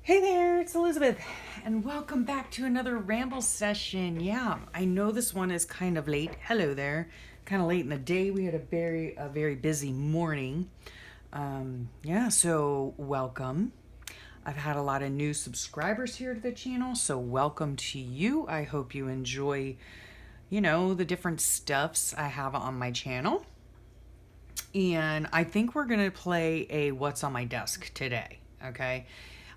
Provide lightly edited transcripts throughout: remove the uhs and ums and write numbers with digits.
Hey there, it's Elizabeth, and welcome back to another Ramble session. Yeah, I know this one is kind of late. Hello there, kind of late in the day. We had a very busy morning. Yeah, so welcome. I've had a lot of new subscribers here to the channel, so welcome to you. I hope you enjoy, the different stuffs I have on my channel. And I think we're going to play a What's on My Desk today, okay?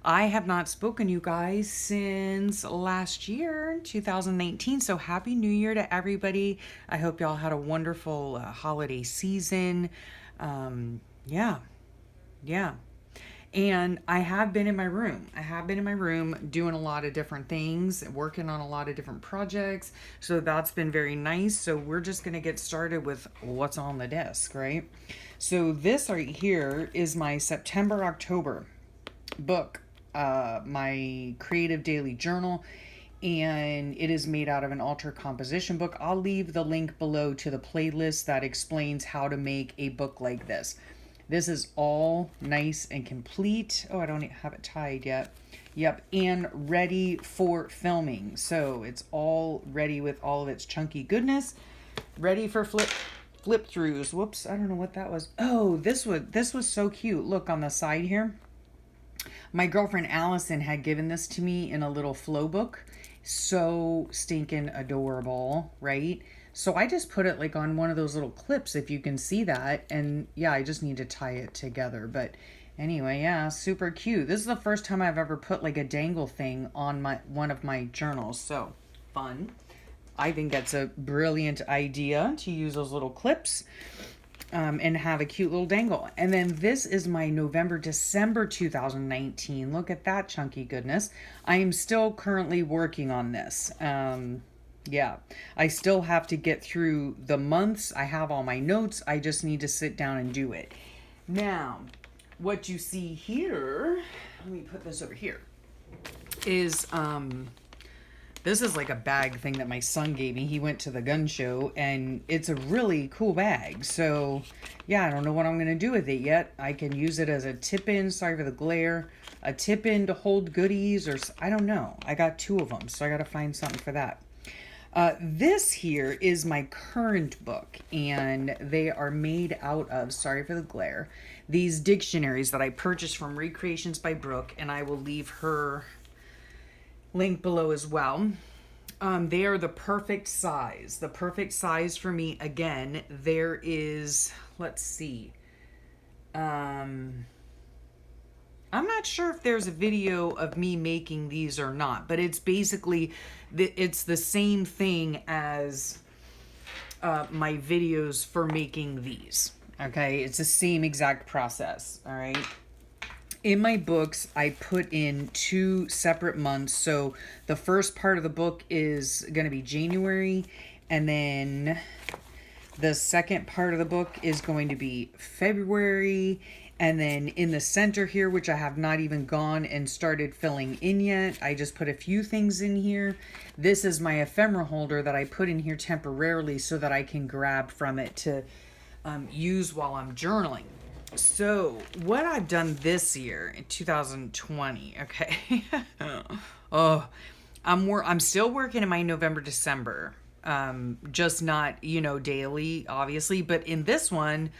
I have not spoken to you guys since last year, 2019. So happy New Year to everybody. I hope y'all had a wonderful holiday season. Yeah, yeah. And I have been in my room. I have been in my room doing a lot of different things, working on a lot of different projects. So that's been very nice. So we're just going to get started with what's on the desk, right? So this right here is my September October book, my creative daily journal, and it is made out of an alter composition book. I'll leave the link below to the playlist that explains how to make a book like this. This is all nice and complete. Oh, I don't have it tied yet. Yep, and ready for filming. So it's all ready with all of its chunky goodness, ready for flip throughs. Whoops, I don't know what that was. Oh, this was so cute. Look on the side here. My girlfriend Allison had given this to me in a little flow book. So stinking adorable, right? So I just put it like on one of those little clips, if you can see that. And yeah, I just need to tie it together. But anyway, yeah, super cute. This is the first time I've ever put like a dangle thing on one of my journals. So fun. I think that's a brilliant idea to use those little clips. And have a cute little dangle. And then this is my November-December 2019. Look at that chunky goodness. I am still currently working on this. Yeah, I still have to get through the months. I have all my notes. I just need to sit down and do it. Now, what you see here, let me put this over here, is this is like a bag thing that my son gave me. He went to the gun show, and it's a really cool bag. So, yeah, I don't know what I'm going to do with it yet. I can use it as a tip-in, sorry for the glare, a tip-in to hold goodies, or I don't know. I got two of them, so I got to find something for that. This here is my current book, and they are made out of, sorry for the glare, these dictionaries that I purchased from Recreations by Brooke, and I will leave her link below as well. They are the perfect size for me. Again, there is, let's see, I'm not sure if there's a video of me making these or not, but it's basically it's the same thing as my videos for making these. Okay, it's the same exact process. All right. In my books, I put in 2 separate months. So the first part of the book is going to be January, and then the second part of the book is going to be February. And then in the center here, which I have not even gone and started filling in yet, I just put a few things in here. This is my ephemera holder that I put in here temporarily so that I can grab from it to use while I'm journaling. So what I've done this year in 2020, okay. Oh, I'm still working in my November, December. Just not, daily, obviously, but in this one,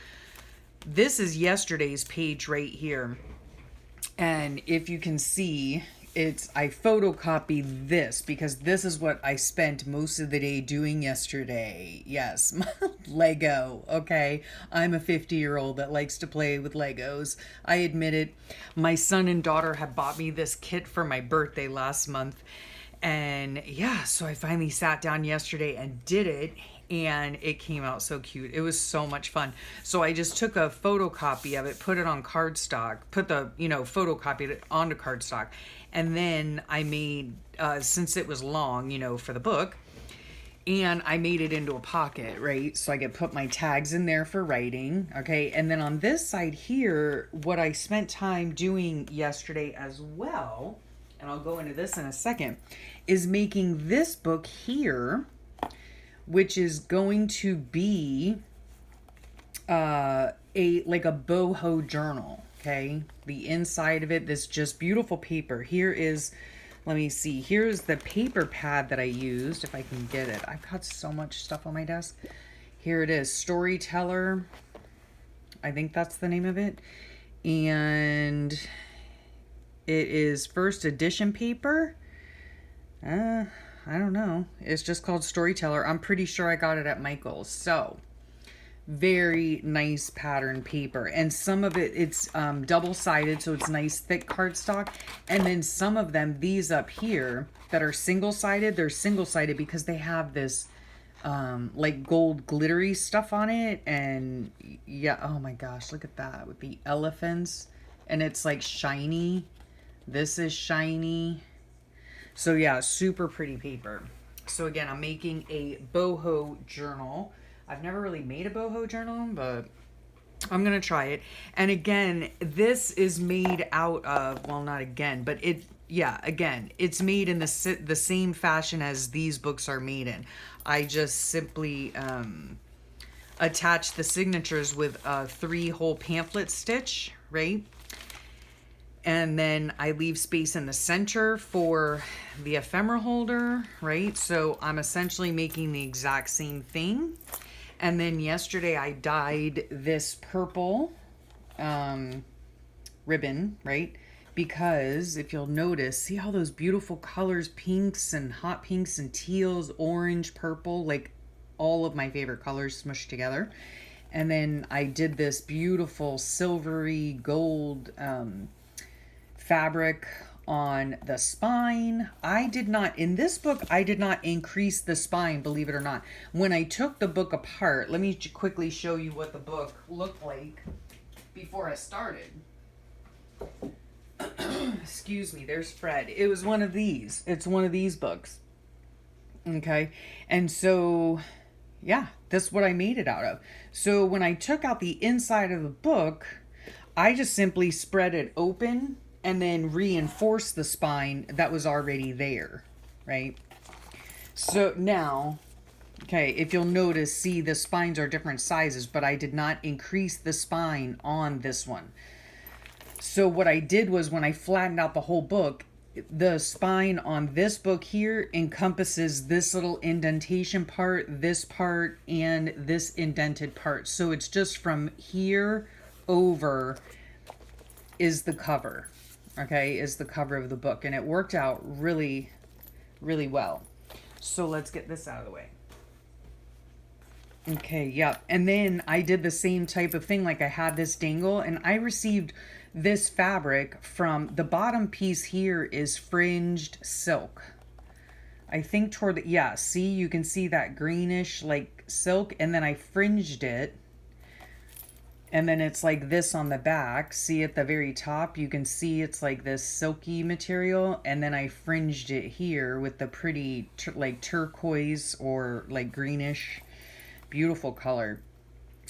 this is yesterday's page right here. And if you can see, I photocopied this because this is what I spent most of the day doing yesterday. Yes, Lego. Okay, I'm a 50-year-old that likes to play with Legos. I admit it. My son and daughter had bought me this kit for my birthday last month. And yeah, so I finally sat down yesterday and did it. And it came out so cute. It was so much fun. So I just took a photocopy of it, put it on cardstock, photocopied it onto cardstock. And then I made, since it was long, for the book, and I made it into a pocket, right? So I could put my tags in there for writing, okay? And then on this side here, what I spent time doing yesterday as well, and I'll go into this in a second, is making this book here, which is going to be a boho journal. Okay, the inside of it, this just beautiful paper. Here is, let me see, here's the paper pad that I used, if I can get it. I've got so much stuff on my desk. Here it is, Storyteller. I think that's the name of it. And it is first edition paper. I don't know. It's just called Storyteller. I'm pretty sure I got it at Michael's. So, very nice pattern paper, and some of it, it's double-sided, so it's nice thick cardstock. And then some of them, these up here that are single-sided, they're single-sided because they have this like gold glittery stuff on it. And yeah, oh my gosh, look at that with the elephants, and it's like shiny. This is shiny. So yeah, super pretty paper. So again, I'm making a boho journal. I've never really made a boho journal, but I'm going to try it. And again, this is made out of, well, not again, but again, it's made in the same fashion as these books are made in. I just simply attach the signatures with a 3-hole pamphlet stitch, right? And then I leave space in the center for the ephemera holder, right? So I'm essentially making the exact same thing. And then yesterday I dyed this purple ribbon, right? Because if you'll notice, see all those beautiful colors, pinks and hot pinks and teals, orange, purple, like all of my favorite colors smushed together. And then I did this beautiful silvery gold fabric on the spine. In this book, I did not increase the spine, believe it or not. When I took the book apart, let me quickly show you what the book looked like before I started. Excuse me, there's Fred. It was one of these. It's one of these books. Okay. And so, yeah, that's what I made it out of. So when I took out the inside of the book, I just simply spread it open and then reinforce the spine that was already there, right? So now, okay, if you'll notice, see the spines are different sizes, but I did not increase the spine on this one. So what I did was when I flattened out the whole book, the spine on this book here encompasses this little indentation part, and this indented part. So it's just from here over is the cover. Okay, is the cover of the book, and it worked out really, really well. So let's get this out of the way. Okay, yep. And then I did the same type of thing, like I had this dangle, and I received this fabric from the bottom piece here is fringed silk. I think toward the, yeah, see, you can see that greenish like silk, and then I fringed it. And then it's like this on the back. See at the very top, you can see it's like this silky material. And then I fringed it here with the pretty like turquoise or like greenish, beautiful color.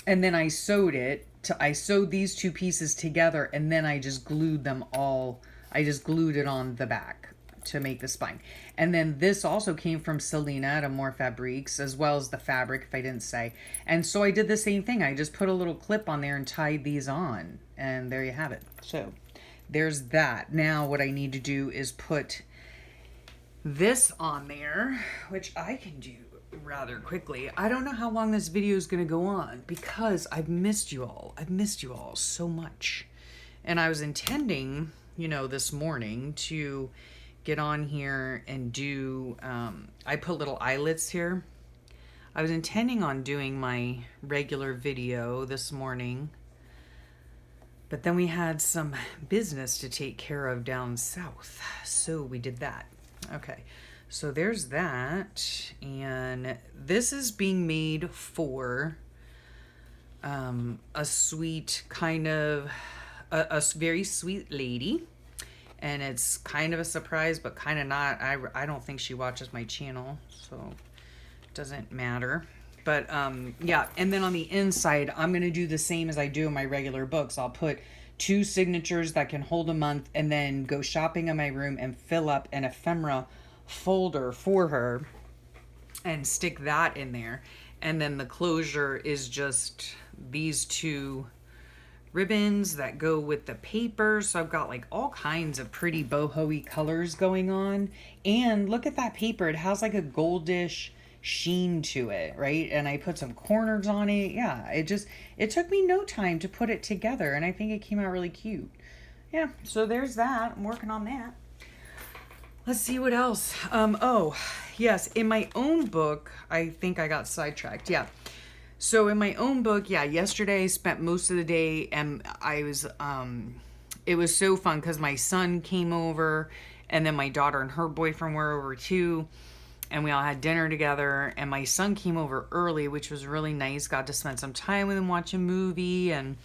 And then I sewed it. I sewed these two pieces together, and then I just glued them all. I just glued it on the back to make the spine. And then this also came from Selena at Amore Fabriques, as well as the fabric, if I didn't say. And so I did the same thing. I just put a little clip on there and tied these on, and there you have it. So there's that. Now what I need to do is put this on there, which I can do rather quickly. I don't know how long this video is going to go on because I've missed you all. I've missed you all so much. And I was intending, this morning to get on here and do, I put little eyelets here. I was intending on doing my regular video this morning, but then we had some business to take care of down south, so we did that. Okay, so there's that, and this is being made for a sweet kind of, a very sweet lady. And it's kind of a surprise, but kind of not. I don't think she watches my channel, so it doesn't matter. But yeah, and then on the inside, I'm going to do the same as I do in my regular books. I'll put 2 signatures that can hold a month, and then go shopping in my room and fill up an ephemera folder for her and stick that in there. And then the closure is just these 2 ribbons that go with the paper. So I've got like all kinds of pretty boho-y colors going on. And look at that paper. It has like a goldish sheen to it, right? And I put some corners on it. Yeah, it took me no time to put it together, and I think it came out really cute. Yeah, so there's that. I'm working on that. Let's see what else. Oh, yes, in my own book, I think I got sidetracked. Yeah. So in my own book, yeah, yesterday I spent most of the day, and it was so fun because my son came over, and then my daughter and her boyfriend were over too, and we all had dinner together, and my son came over early, which was really nice. Got to spend some time with him, watch a movie, and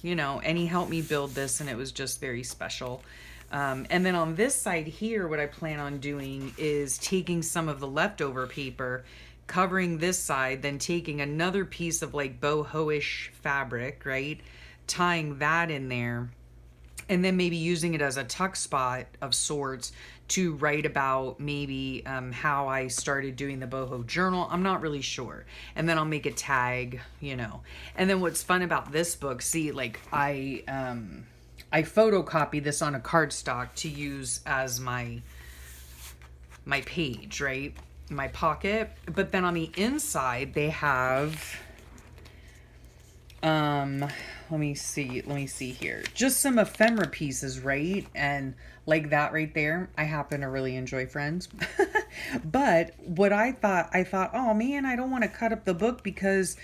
and he helped me build this, and it was just very special. And then on this side here, what I plan on doing is taking some of the leftover paper, covering this side, then taking another piece of like boho-ish fabric, right? Tying that in there, and then maybe using it as a tuck spot of sorts to write about maybe how I started doing the boho journal. I'm not really sure. And then I'll make a tag, And then what's fun about this book, see, like I photocopy this on a cardstock to use as my page, right? My pocket. But then on the inside they have let me see here, just some ephemera pieces, right? And like that right there, I happen to really enjoy, friends. But what I thought, oh man, I don't want to cut up the book because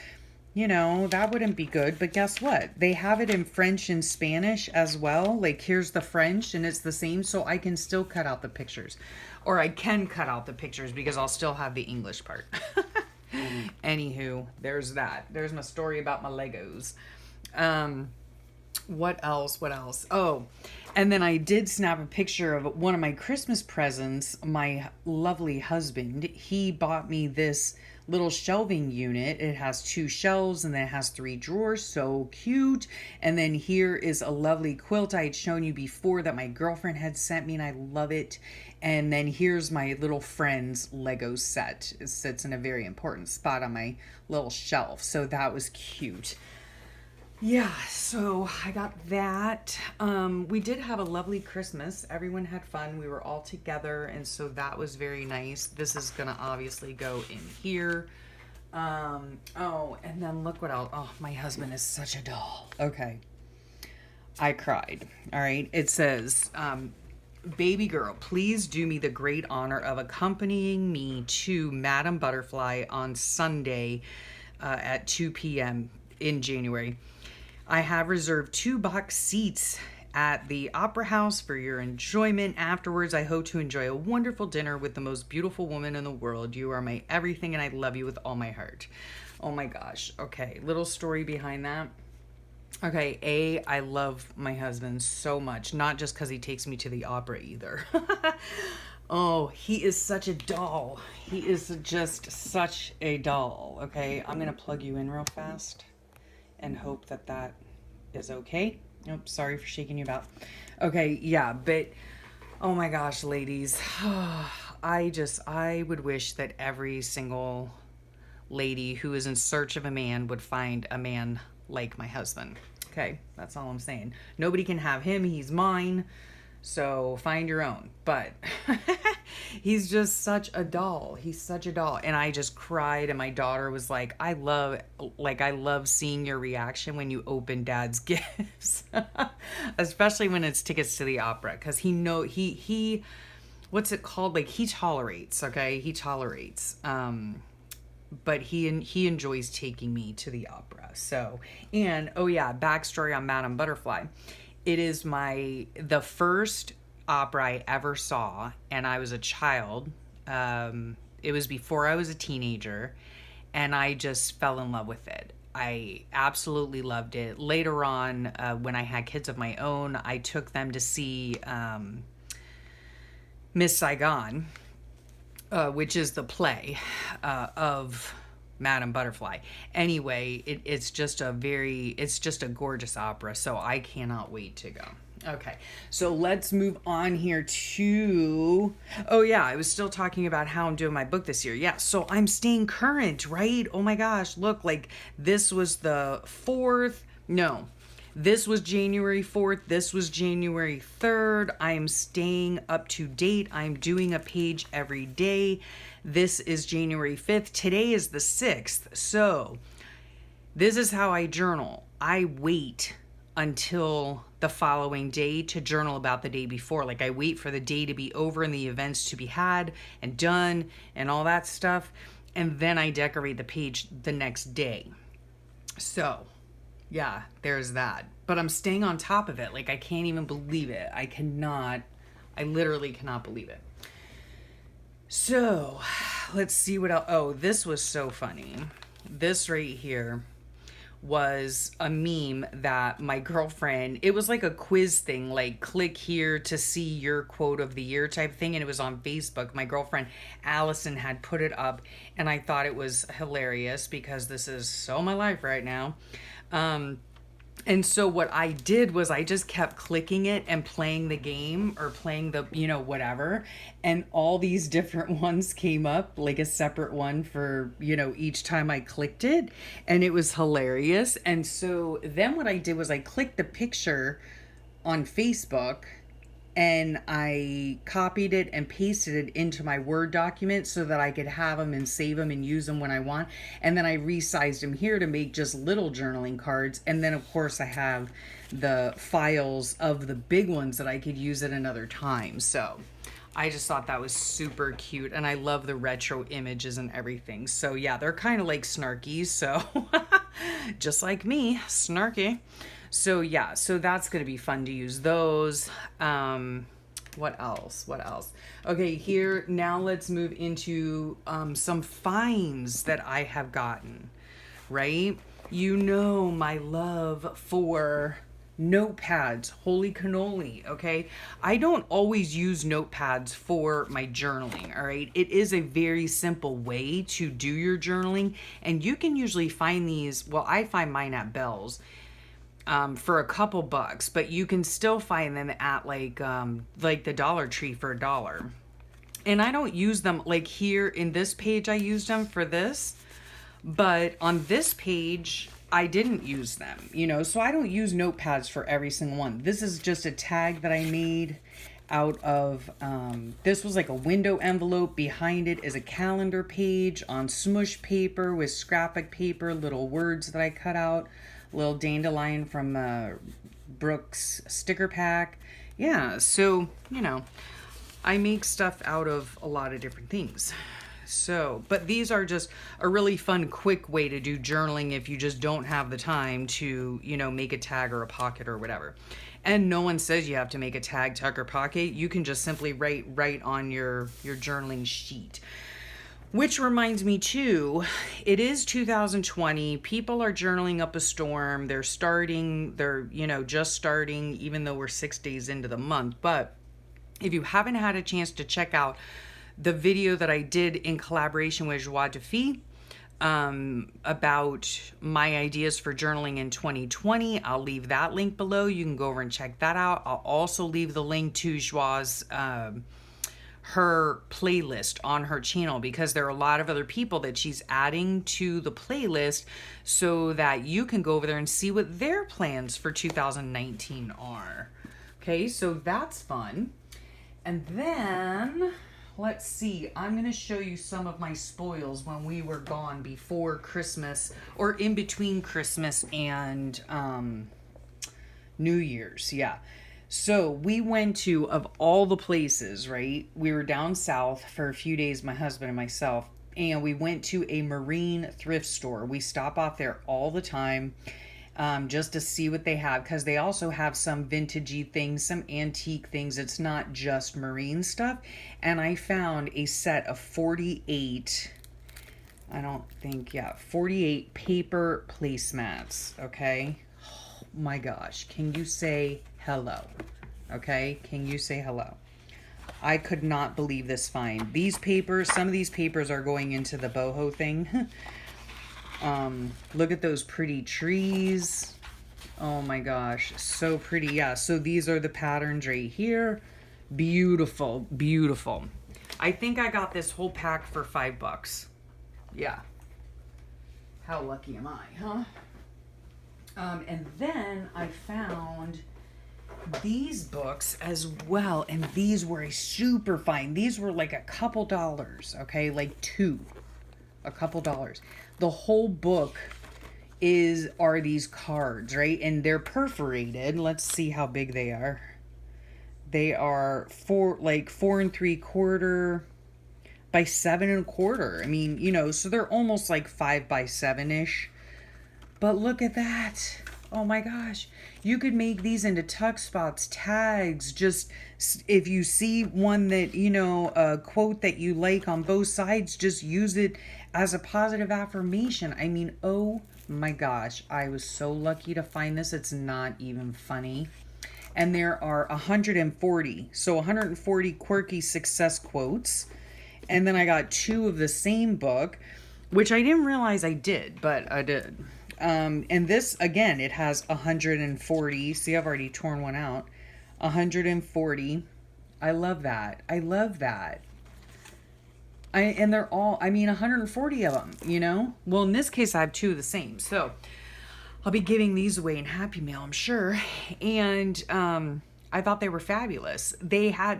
that wouldn't be good. But guess what? They have it in French and Spanish as well. Like here's the French and it's the same. So I can still cut out the pictures, or I can cut out the pictures because I'll still have the English part. Anywho, there's that. There's my story about my Legos. What else? Oh, and then I did snap a picture of one of my Christmas presents. My lovely husband, he bought me this little shelving unit. It has 2 shelves and then it has 3 drawers. So cute. And then here is a lovely quilt I had shown you before that my girlfriend had sent me, and I love it. And then here's my little friend's Lego set. It sits in a very important spot on my little shelf. So that was cute. Yeah, so I got that. We did have a lovely Christmas. Everyone had fun. We were all together, and so that was very nice. This is gonna obviously go in here. Oh, and then look what else. Oh, my husband is such a doll. Okay. I cried. All right. It says, baby girl, please do me the great honor of accompanying me to Madame Butterfly on Sunday at 2 p.m. in January. I have reserved 2 box seats at the Opera House for your enjoyment. Afterwards, I hope to enjoy a wonderful dinner with the most beautiful woman in the world. You are my everything, and I love you with all my heart. Oh my gosh. Okay, little story behind that. Okay, I love my husband so much. Not just because he takes me to the opera either. Oh, he is such a doll. He is just such a doll. Okay, I'm going to plug you in real fast and hope that is okay. Nope, sorry for shaking you about. Okay, yeah, but oh my gosh, ladies. I would wish that every single lady who is in search of a man would find a man like my husband. Okay, that's all I'm saying. Nobody can have him, he's mine. So find your own. But he's just such a doll. He's such a doll. And I just cried, and my daughter was like, I love seeing your reaction when you open Dad's gifts. Especially when it's tickets to the opera, because he what's it called? Like, he tolerates, okay? He tolerates. But he enjoys taking me to the opera. So, and oh yeah, backstory on Madame Butterfly. It is the first opera I ever saw, and I was a child. It was before I was a teenager, and I just fell in love with it. I absolutely loved it. Later on, when I had kids of my own, I took them to see Miss Saigon, which is the play of Madame Butterfly. Anyway, it's just a gorgeous opera, so I cannot wait to go. Okay, so let's move on here to, oh yeah, I was still talking about how I'm doing my book this year. Yeah, so I'm staying current, right? Oh my gosh, look, like this was the This was January 4th. This was January 3rd. I am staying up to date. I'm doing a page every day. This is January 5th. Today is the 6th. So this is how I journal. I wait until the following day to journal about the day before. Like, I wait for the day to be over and the events to be had and done and all that stuff. And then I decorate the page the next day. So yeah, there's that. But I'm staying on top of it. Like, I can't even believe it. I literally cannot believe it. So let's see what else. Oh, this was so funny. This right here was a meme that my girlfriend, it was like a quiz thing, like click here to see your quote of the year type thing. And it was on Facebook. My girlfriend, Allison, had put it up, and I thought it was hilarious because this is so my life right now. And so what I did was I just kept clicking it and playing the game or playing the, whatever. And all these different ones came up, like a separate one for, each time I clicked it. And it was hilarious. And so then what I did was I clicked the picture on Facebook, and I copied it and pasted it into my Word document so that I could have them and save them and use them when I want. And then I resized them here to make just little journaling cards. And then, of course, I have the files of the big ones that I could use at another time. So I just thought that was super cute. And I love the retro images and everything. So yeah, they're kind of like snarky. So just like me, snarky. So yeah, so that's going to be fun to use those. What else? Okay, here, now let's move into some finds that I have gotten, right? My love for notepads, holy cannoli, okay? I don't always use notepads for my journaling, all right? It is a very simple way to do your journaling, and you can usually find these, well, I find mine at Bell's, for a couple bucks, but you can still find them at like the Dollar Tree for $1. And I don't use them, like here in this page I used them for this, but on this page I didn't use them, so I don't use notepads for every single one. This is just a tag that I made out of, this was like a window envelope. Behind it is a calendar page on smush paper with scrapbook paper, little words that I cut out. Little dandelion from Brooks sticker pack. Yeah, so, I make stuff out of a lot of different things. So, but these are just a really fun, quick way to do journaling if you just don't have the time to, make a tag or a pocket or whatever. And no one says you have to make a tag, tuck, or pocket. You can just simply write on your journaling sheet. Which reminds me too, it is 2020. People are journaling up a storm. They're just starting, even though we're 6 days into the month. But if you haven't had a chance to check out the video that I did in collaboration with Joie de Fille, about my ideas for journaling in 2020, I'll leave that link below. You can go over and check that out. I'll also leave the link to Joie's, her playlist on her channel, because there are a lot of other people that she's adding to the playlist so that you can go over there and see what their plans for 2019 are. Okay, so that's fun. And then let's see, I'm going to show you some of my spoils when we were gone before Christmas, or in between Christmas and New Year's. Yeah. So we went to, of all the places, right? We were down south for a few days, my husband and myself, and we went to a marine thrift store. We stop off there all the time, just to see what they have, because they also have some vintagey things, some antique things. It's not just marine stuff. And I found a set of 48 paper placemats, okay? Oh my gosh, can you say hello? Okay, can you say hello? I could not believe this find. These papers, some of these papers are going into the boho thing. Look at those pretty trees. Oh my gosh, so pretty. Yeah, so these are the patterns right here. Beautiful, beautiful. I think I got this whole pack for $5. Yeah. How lucky am I, huh? And then I found these books as well, and these were a super fine. These were like a couple dollars, okay, like a couple dollars. The whole book are these cards, right? And they're perforated. Let's see how big they are. They are 4.75 by 7.25. I mean, so they're almost like 5 by 7-ish. But look at that. Oh my gosh. You could make these into tuck spots, tags. Just if you see one that, a quote that you like on both sides, just use it as a positive affirmation. I mean, oh my gosh. I was so lucky to find this. It's not even funny. And there are 140. So 140 quirky success quotes. And then I got 2 of the same book, which I didn't realize I did, but I did. And this, again, it has 140. See, I've already torn one out. 140. I love that. I love that. And they're all, 140 of them, Well, in this case, I have 2 of the same. So I'll be giving these away in Happy Mail, I'm sure. And I thought they were fabulous.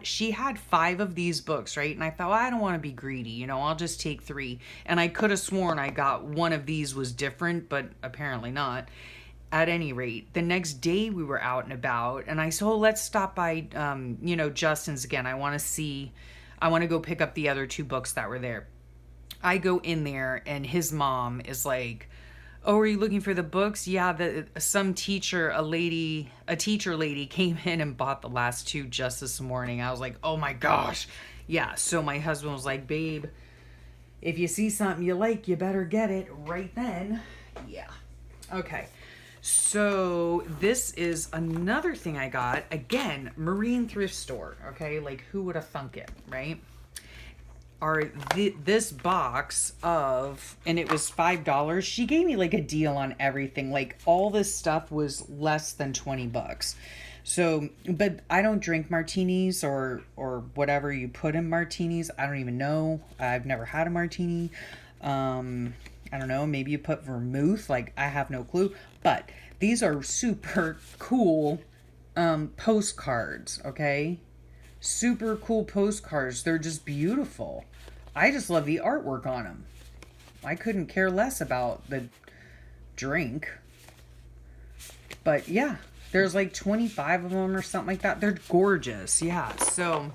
She had 5 of these books, right? And I thought, well, I don't want to be greedy, I'll just take 3. And I could have sworn I got one of these was different, but apparently not. At any rate, the next day we were out and about, and I said, oh, let's stop by, Justin's again. I want to go pick up the other 2 books that were there. I go in there, and his mom is like, oh, are you looking for the books? Yeah, some teacher, a teacher lady came in and bought the last 2 just this morning. I was like, oh my gosh. Yeah, so my husband was like, babe, if you see something you like, you better get it right then. Yeah. Okay. So this is another thing I got. Again, Marine thrift store. Okay, like who would have thunk it, right? This box of, and it was $5. She gave me like a deal on everything. Like all this stuff was less than $20. So, but I don't drink martinis or whatever you put in martinis. I don't even know. I've never had a martini. I don't know. Maybe you put vermouth. Like I have no clue. But these are super cool postcards. Okay. Super cool postcards. They're just beautiful. I just love the artwork on them. I couldn't care less about the drink. But yeah, there's like 25 of them or something like that. They're gorgeous. Yeah, so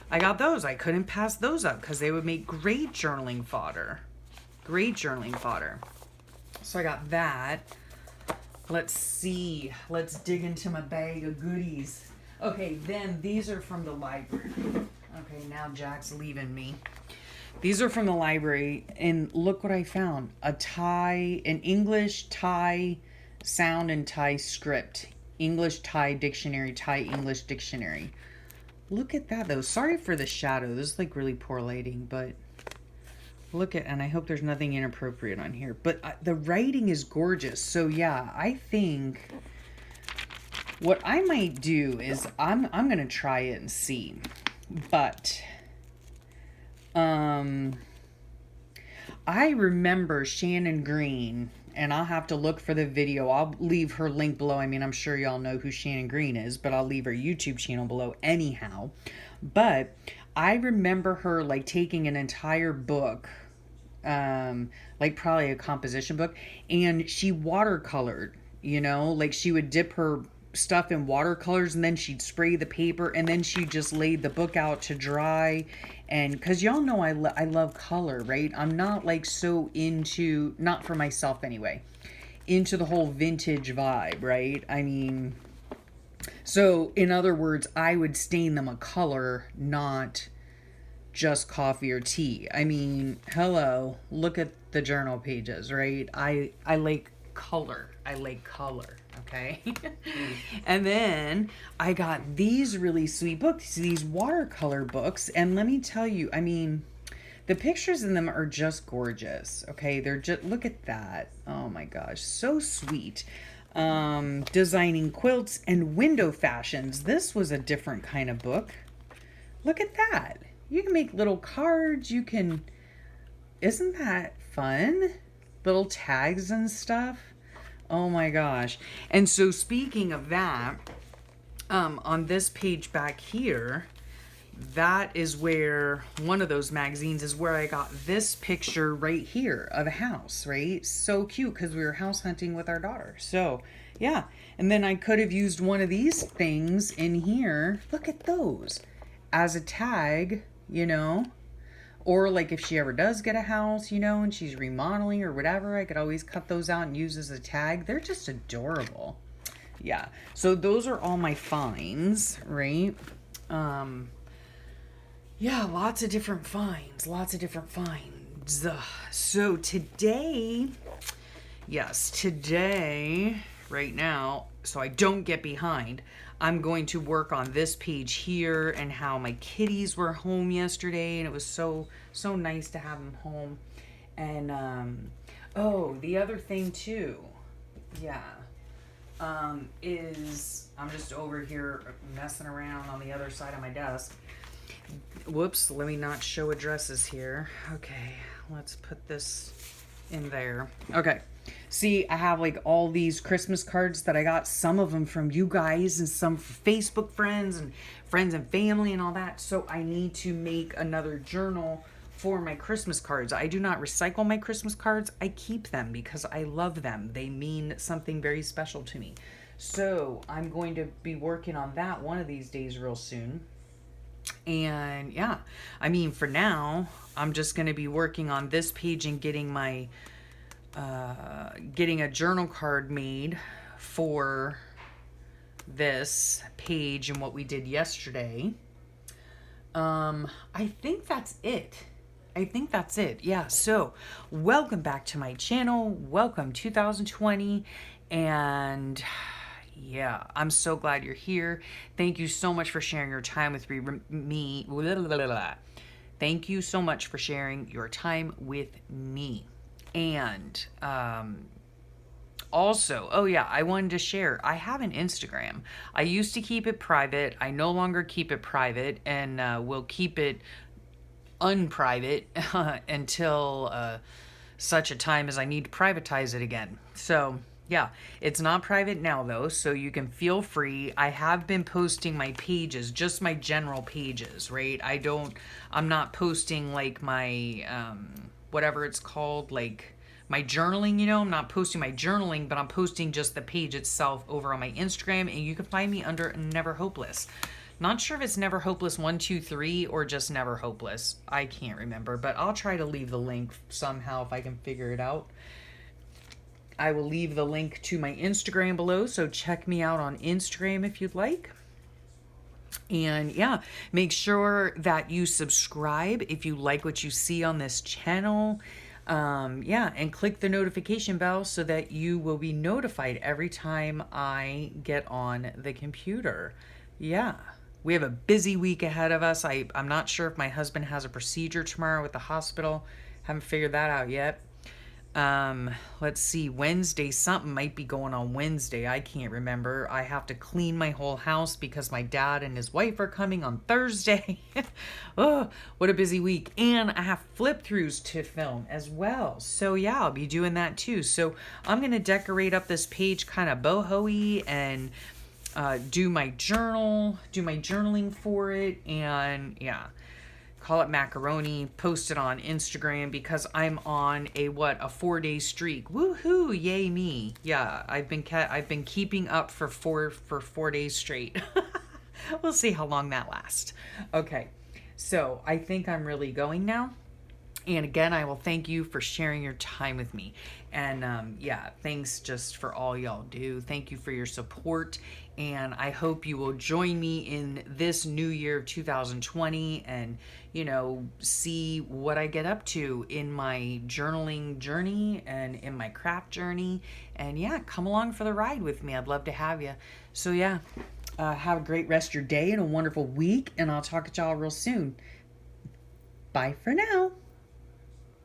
I got those. I couldn't pass those up because they would make great journaling fodder. Great journaling fodder. So I got that. Let's see. Let's dig into my bag of goodies. Okay, then these are from the library. Okay, now Jack's leaving me. These are from the library, and look what I found. An English Thai sound and Thai script. English Thai dictionary, Thai English dictionary. Look at that, though. Sorry for the shadow. This is like really poor lighting, but look at, and I hope there's nothing inappropriate on here. But the writing is gorgeous. So yeah, I think what I might do is I'm going to try it and see. But I remember Shannon Green, and I'll have to look for the video. I'll leave her link below. I mean, I'm sure y'all know who Shannon Green is, but I'll leave her YouTube channel below anyhow. But I remember her like taking an entire book, like probably a composition book, and she watercolored, like she would dip her stuff in watercolors and then she'd spray the paper and then she just laid the book out to dry. And because y'all know I love color, right? I'm not like so into, not for myself anyway, into the whole vintage vibe, right? I mean, so in other words, I would stain them a color, not just coffee or tea. I mean, hello, look at the journal pages, right? I like color. I like color. Okay. And then I got these really sweet books, these watercolor books. And let me tell you, I mean, the pictures in them are just gorgeous. Okay. They're just, look at that. Oh my gosh. So sweet. Designing quilts and window fashions. This was a different kind of book. Look at that. You can make little cards. You can, isn't that fun? Little tags and stuff. Oh my gosh. And so speaking of that, on this page back here, that is where one of those magazines is where I got this picture right here of a house, right? So cute because we were house hunting with our daughter. So yeah. And then I could have used one of these things in here. Look at those as a tag, you know, or like if she ever does get a house, you know, and she's remodeling or whatever, I could always cut those out and use as a tag. They're just adorable. Yeah. So those are all my finds, right? Yeah, lots of different finds. Lots of different finds. So today, yes, today, right now, so I don't get behind, I'm going to work on this page here and how my kitties were home yesterday, and it was so nice to have them home. And oh, the other thing too, yeah, is I'm just over here messing around on the other side of my desk. Whoops, let me not show addresses here. Okay, let's put this in there. Okay, see, I have like all these Christmas cards that I got, some of them from you guys and some from Facebook friends and family and all that. So I need to make another journal for my Christmas cards. I do not recycle my Christmas cards. I keep them because I love them. They mean something very special to me. So I'm going to be working on that one of these days real soon. And yeah, I mean, for now, I'm just going to be working on this page and getting my, getting a journal card made for this page and what we did yesterday. I think that's it. Yeah. So welcome back to my channel. Welcome 2020. And yeah, I'm so glad you're here. Thank you so much for sharing your time with me. Thank you so much for sharing your time with me. And also, oh yeah, I wanted to share, I have an Instagram. I used to keep it private. I no longer keep it private, and will keep it unprivate until such a time as I need to privatize it again. So yeah, it's not private now though, so you can feel free. I have been posting my pages, just my general pages, right? I'm not posting like my, whatever it's called, like my journaling, you know, I'm not posting my journaling, but I'm posting just the page itself over on my Instagram, and you can find me under Never Hopeless. Not sure if it's Never Hopeless 123 or just Never Hopeless. I can't remember, but I'll try to leave the link somehow if I can figure it out. I will leave the link to my Instagram below, so check me out on Instagram if you'd like. And yeah, make sure that you subscribe if you like what you see on this channel. Yeah, and click the notification bell so that you will be notified every time I get on the computer. Yeah, we have a busy week ahead of us. I'm not sure if my husband has a procedure tomorrow at the hospital. Haven't figured that out yet. Let's see, Wednesday, something might be going on Wednesday. I can't remember. I have to clean my whole house because my dad and his wife are coming on Thursday. Oh, what a busy week. And I have flip throughs to film as well. So yeah, I'll be doing that too. So I'm going to decorate up this page kind of boho-y and do my journaling for it. And yeah, call it macaroni, post it on Instagram because I'm on a 4-day streak. Woohoo, yay me. Yeah, I've been keeping up for 4 days straight. We'll see how long that lasts. Okay, so I think I'm really going now. And again, I will thank you for sharing your time with me. And yeah, thanks just for all y'all do. Thank you for your support. And I hope you will join me in this new year of 2020 and, you know, see what I get up to in my journaling journey and in my craft journey. And yeah, come along for the ride with me. I'd love to have you. So yeah, have a great rest of your day and a wonderful week. And I'll talk to y'all real soon. Bye for now.